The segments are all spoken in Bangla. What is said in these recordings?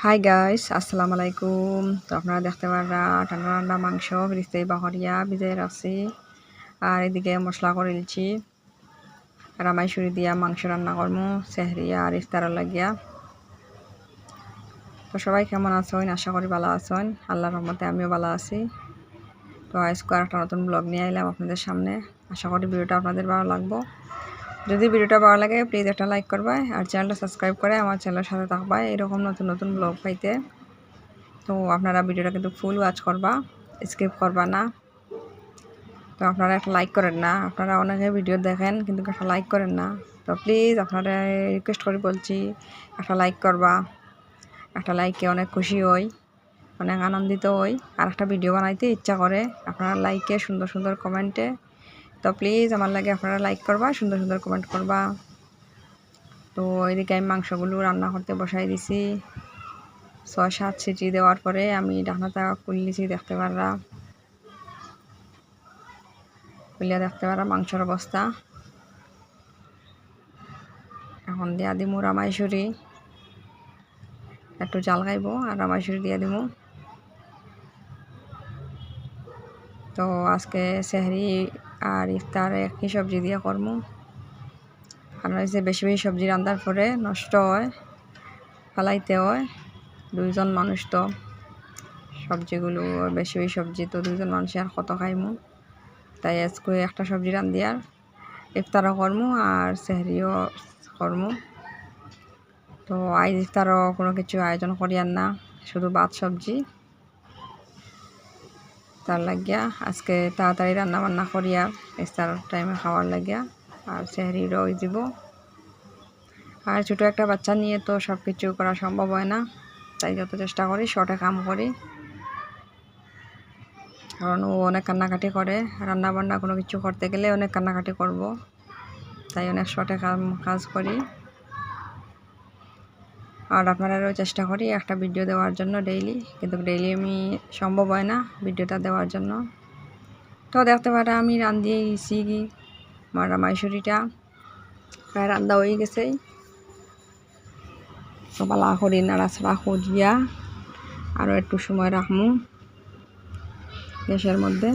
হাই গাইস, আসসালামু আলাইকুম। তো আপনারা দেখতে পারা ঠান্ডা ঠান্ডা মাংস ফ্রিজে বাহরিয়া ভিজাই রাখছি। আর এদিকে মশলা করে নিচ্ছি। রামাইশুরি দিয়া মাংস রান্না করবো সেহরি আর ইফতার লাগিয়া। তো সবাই কেমন আছেন? আশা করি ভালো আছেন। আল্লাহর রহমতে আমিও ভালো আছি। তো আজকে একটা নতুন ব্লগ নিয়ে এলাম আপনাদের সামনে। আশা করি ভিডিওটা আপনাদের ভালো লাগবো। যদি ভিডিওটা ভালো লাগে প্লিজ একটা লাইক করবে আর চ্যানেলটা সাবস্ক্রাইব করে আমার চ্যানেলের সাথে থাকবে এরকম নতুন নতুন ব্লগ পাইতে। তো আপনারা ভিডিওটা কিন্তু ফুল ওয়াচ করবা, স্কিপ করবা না। তো আপনারা একটা লাইক করেন না, আপনারা অনেকে ভিডিও দেখেন কিন্তু একটা লাইক করেন না। তো প্লিজ আপনারা রিকোয়েস্ট করে বলছি একটা লাইক করবা। একটা লাইকে অনেক খুশি হই, অনেক আনন্দিত হই আর একটা ভিডিও বানাইতে ইচ্ছা করে আপনারা লাইকে, সুন্দর সুন্দর কমেন্টে। তো প্লিজ আমার লাগে আপনারা লাইক করবা, সুন্দর সুন্দর কমেন্ট করবা। তো এদিকে আমি মাংসগুলো রান্না করতে বসাই দিছি। 6-7 সিটি দেওয়ার পরে আমি ঢাকনাটা খুললেছি, দেখতে পাররা মাংসের অবস্থা। এখন দিয়া দিমু রামাইশুরি, একটু জাল খাইব আর রামাইশুরি দিয়া দিমু। তো আজকে সেহরি আর ইফতার একই সবজি দিয়ে করমু। আর হয়েছে বেশি বেশি সবজি রান্নার পরে নষ্ট হয়, ফালাইতে হয়। 2 জন মানুষ, তো সবজিগুলো বেশি বেশি সবজি তো 2 জন মানুষ আর কত খাইমু। তাই আজকে একটা সবজি রান্ধি আর ইফতারও করমু আর সেহরিও করমু। তো আজ ইফতারও কোনো কিছু আয়োজন করি আর না, শুধু ভাত সবজি। তার লাগিয়া আজকে তাড়াতাড়ি রান্না বান্না করি আর ইফতার টাইমে খাওয়ার লাগিয়া। আর সেহরিরও ওই দিব। আর ছোটো একটা বাচ্চা নিয়ে তো সব কিছু করা সম্ভব হয় না, তাই যত চেষ্টা করি শর্টে কাম করি। কারণ ও অনেক কান্নাকাটি করে, রান্না বান্না কোনো কিছু করতে গেলে অনেক কান্নাকাটি করব, তাই অনেক শর্টে কাজ করি। আর আপনারাও চেষ্টা করি একটা ভিডিও দেওয়ার জন্য ডেইলি, কিন্তু ডেইলি আমি সম্ভব হয় না ভিডিওটা দেওয়ার জন্য। তো দেখতে পারে আমি রান্ধিয়ে গেছি কি আমার রামাইশুরিটা প্রায় রান্না হয়ে গেছেই। তো পালা করি নাড়াচাড়া করিয়া আরও একটু সময় রাখমু গ্যাসের মধ্যে।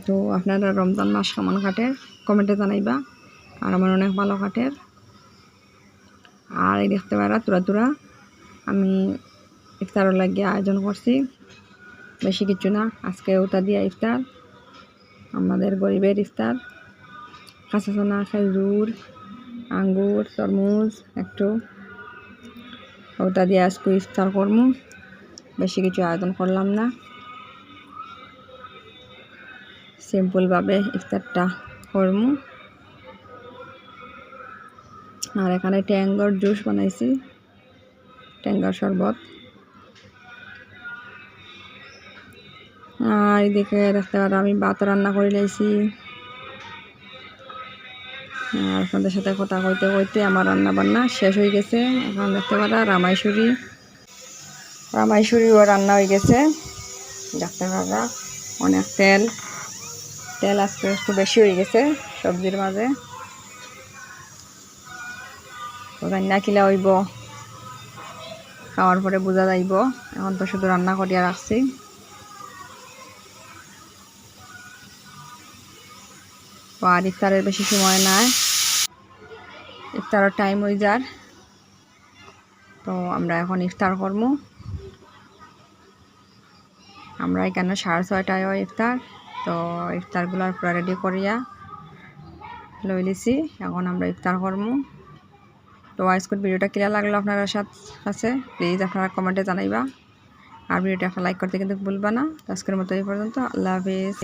তো আপনারা রমজান মাস কেমন কাটে কমেন্টে জানাইবা, আর আমার অনেক ভালো কাটে। আর এই দেখতে পারা তুরা আমি ইফতারের লাগিয়ে আয়োজন করছি, বেশি কিছু না। আজকে ওটা দিয়া ইফতার, আমাদের গরিবের ইফতার। কাঁচা সোনা, খেজুর, আঙ্গুর, তরমুজ একটু, ওটা দিয়ে আজকে ইফতার করবো। বেশি কিছু আয়োজন করলাম না, সিম্পলভাবে ইফতারটা করবো। আর এখানে ট্যাঙ্গর জুস বানাইছি, ট্যাঙ্গর শরবত। আর এদিকে দেখতে পারো আমি ভাত রান্না করে লাইছি। আর আপনাদের সাথে কথা কইতে কইতে আমার রান্না বান্না শেষ হয়ে গেছে। এখন দেখতে পারা রামাইশুরিও রান্না হয়ে গেছে। দেখতে পারা অনেক তেল আজকে একটু বেশি হয়ে গেছে সবজির মাঝে। রান্না কিলা হইব খাওয়ার পরে বোঝা যাইব। এখন তো শুধু রান্না করিয়া রাখছি। আর ইফতারের বেশি সময় নাই, ইফতারের টাইম হয়ে যার। তো আমরা এখন ইফতার করবো। আমরা এখানে 6:30টায় ইফতার। তো ইফতারগুলো পুরো রেডি করিয়া লই লিছি, এখন আমরা ইফতার করবো। তো আজকের ভিডিওটা ক্লিয়ার লাগলো আপনার কাছে প্লিজ আপনারা কমেন্টে জানাইবা। আর ভিডিওটা একটা লাইক করতে কিন্তু ভুলবা না। আজকের মতো এই পর্যন্ত, আল্লাহ হাফেজ।